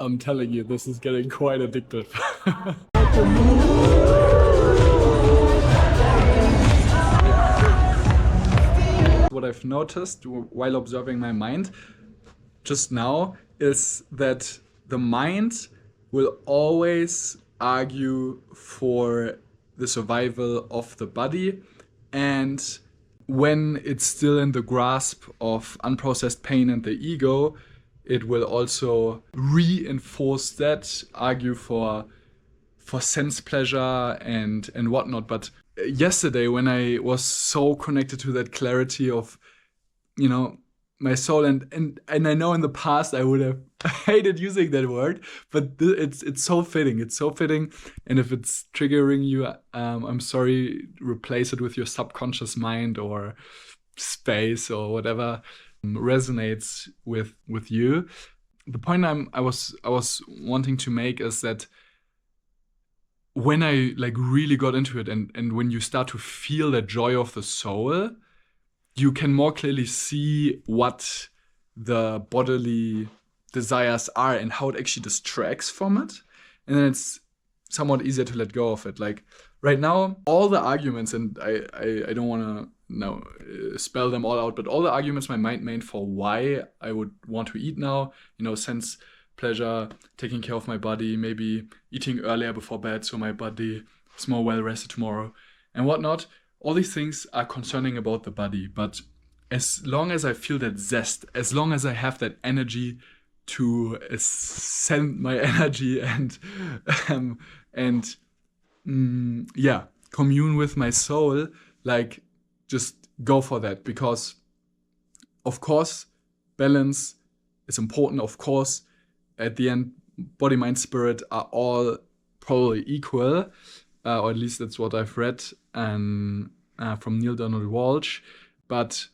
I'm telling you, this is getting quite addictive. What I've noticed while observing my mind just now is that the mind will always argue for the survival of the body, and when it's still in the grasp of unprocessed pain and the ego, it will also reinforce that, argue for sense pleasure and whatnot. But yesterday, when I was so connected to that clarity of, you know, my soul, and I know in the past I would have hated using that word, but it's so fitting. It's so fitting. And if it's triggering you, I'm sorry. Replace it with your subconscious mind or space or whatever resonates with you. The point I was wanting to make is that when I like really got into it, and when you start to feel the joy of the soul, you can more clearly see what the bodily desires are and how it actually distracts from it. And then it's somewhat easier to let go of it. Like right now, all the arguments, and I don't want to spell them all out, but all the arguments my mind made for why I would want to eat now, sense pleasure, taking care of my body, maybe eating earlier before bed so my body is more well rested tomorrow and whatnot. All these things are concerning about the body, but as long as I feel that zest, as long as I have that energy to send my energy and commune with my soul, like just go for that. Because of course balance is important. Of course, at the end, body, mind, spirit are all probably equal, or at least that's what I've read from Neil Donald Walsh. But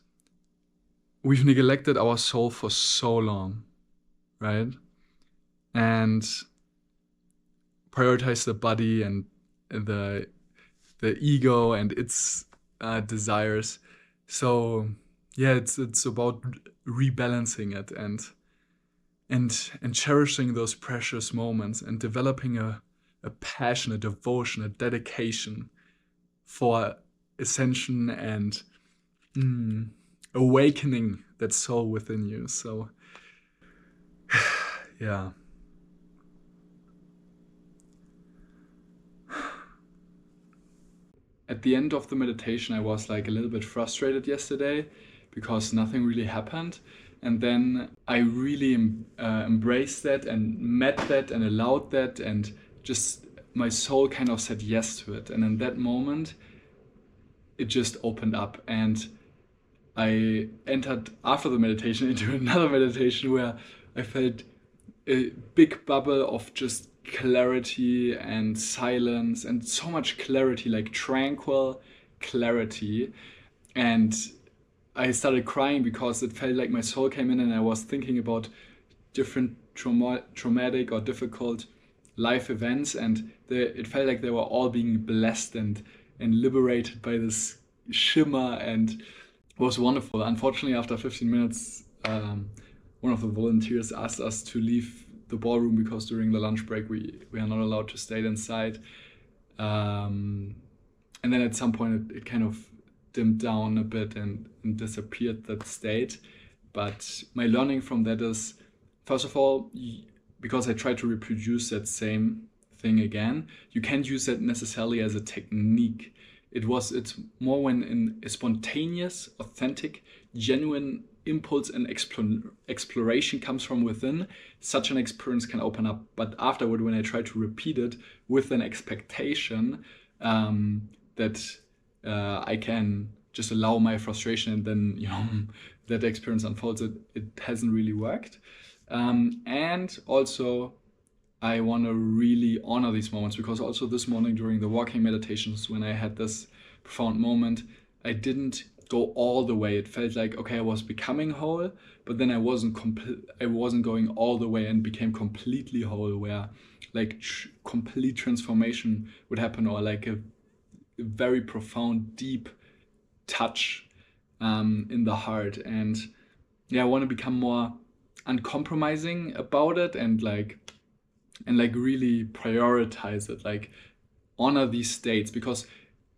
we've neglected our soul for so long, right? And prioritize the body and the ego and its desires. So yeah, it's about rebalancing it and cherishing those precious moments and developing a passion, a devotion, a dedication for ascension and awakening that soul within you. So yeah. At the end of the meditation, I was like a little bit frustrated yesterday because nothing really happened. And then I really embraced that and met that and allowed that, and just my soul kind of said yes to it. And in that moment, it just opened up, and I entered after the meditation into another meditation where I felt a big bubble of just clarity and silence, and so much clarity, like tranquil clarity. And I started crying because it felt like my soul came in and I was thinking about different traumatic or difficult life events, and it felt like they were all being blessed and liberated by this shimmer, and it was wonderful. Unfortunately, after 15 minutes, one of the volunteers asked us to leave the ballroom because during the lunch break we are not allowed to stay inside. And then at some point it kind of dimmed down a bit and disappeared, that state. But my learning from that is, first of all, because I try to reproduce that same thing again, you can't use that necessarily as a technique. It's more when in a spontaneous, authentic, genuine impulse and exploration comes from within, such an experience can open up. But afterward, when I try to repeat it with an expectation that I can just allow my frustration and then that experience unfolds, it hasn't really worked. And also I want to really honor these moments, because also this morning during the walking meditations, when I had this profound moment, I didn't go all the way. It felt like, okay, I was becoming whole, but then I wasn't going all the way and became completely whole, where like complete transformation would happen, or like a very profound, deep touch in the heart. And yeah, I want to become more uncompromising about it, and like and like really prioritize it, like honor these states, because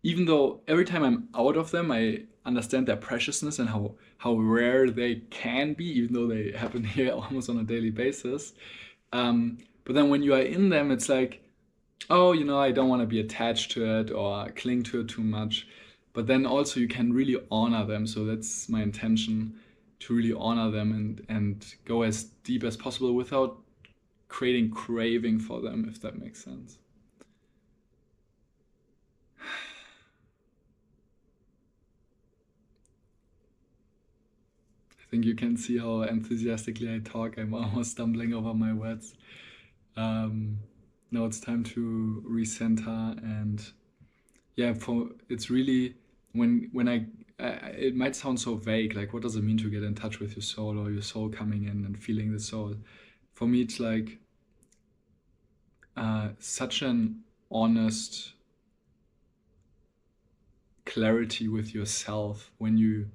even though every time I'm out of them, I understand their preciousness and how rare they can be, even though they happen here almost on a daily basis. But then when you are in them, it's like, oh, I don't want to be attached to it or cling to it too much. But then also you can really honor them. So that's my intention, to really honor them and go as deep as possible without creating craving for them, if that makes sense. I think you can see how enthusiastically I talk. I'm almost stumbling over my words. Now it's time to recenter, and yeah, it's really when it might sound so vague, like what does it mean to get in touch with your soul, or your soul coming in and feeling the soul? For me, it's like such an honest clarity with yourself when you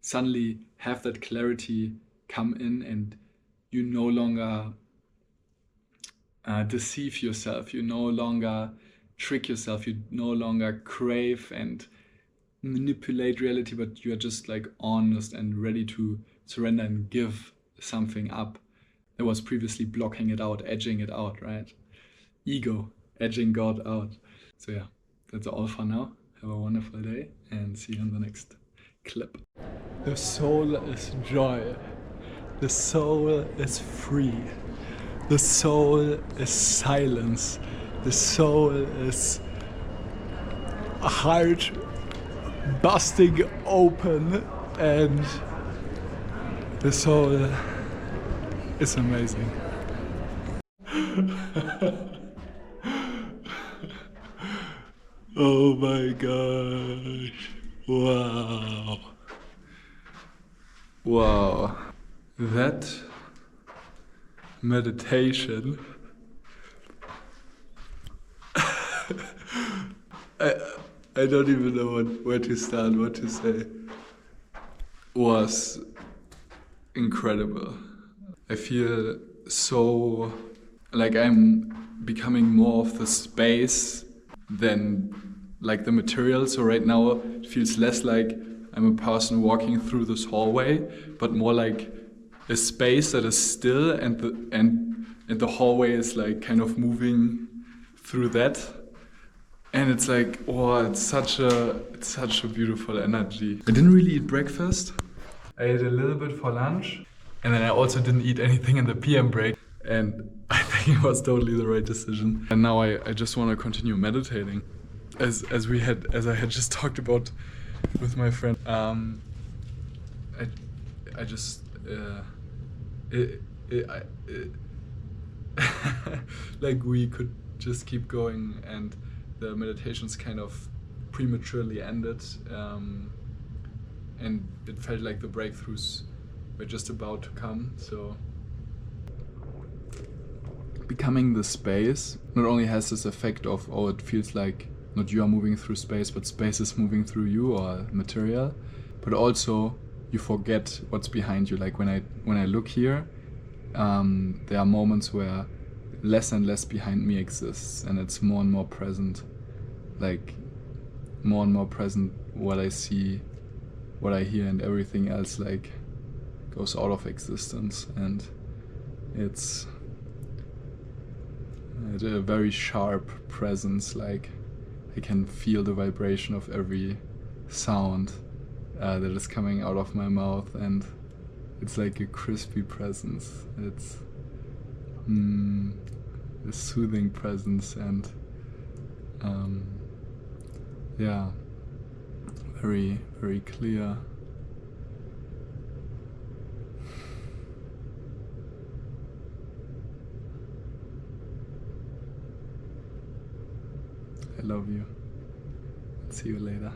suddenly have that clarity come in, and you no longer deceive yourself, you no longer trick yourself, you no longer crave and manipulate reality, but you are just like honest and ready to surrender and give something up that was previously blocking it out, edging it out, right? Ego, edging God out. So yeah, that's all for now. Have a wonderful day and see you in the next clip. The soul is joy. The soul is free. The soul is silence. The soul is a heart busting open, and the soul is amazing. Oh my gosh. Wow. Wow. That meditation, I don't even know where to start, what to say, was incredible. I feel so like I'm becoming more of the space than like the material. So right now it feels less like I'm a person walking through this hallway, but more like a space that is still, and the hallway is like kind of moving through that. And it's like, oh, it's such a beautiful energy. I didn't really eat breakfast. I ate a little bit for lunch, and then I also didn't eat anything in the PM break. And I think it was totally the right decision. And now I just want to continue meditating, as I had just talked about with my friend. I just like we could just keep going, and the meditations kind of prematurely ended, and it felt like the breakthroughs were just about to come. So becoming the space not only has this effect of, oh, it feels like not you are moving through space, but space is moving through you, or material, but also you forget what's behind you. Like when I look here, there are moments where less and less behind me exists, and it's more and more present, like more and more present what I see, what I hear, and everything else like goes out of existence. And it's a very sharp presence, like I can feel the vibration of every sound that is coming out of my mouth, and it's like a crispy presence. It's a soothing presence, and yeah, very, very clear. I love you. See you later.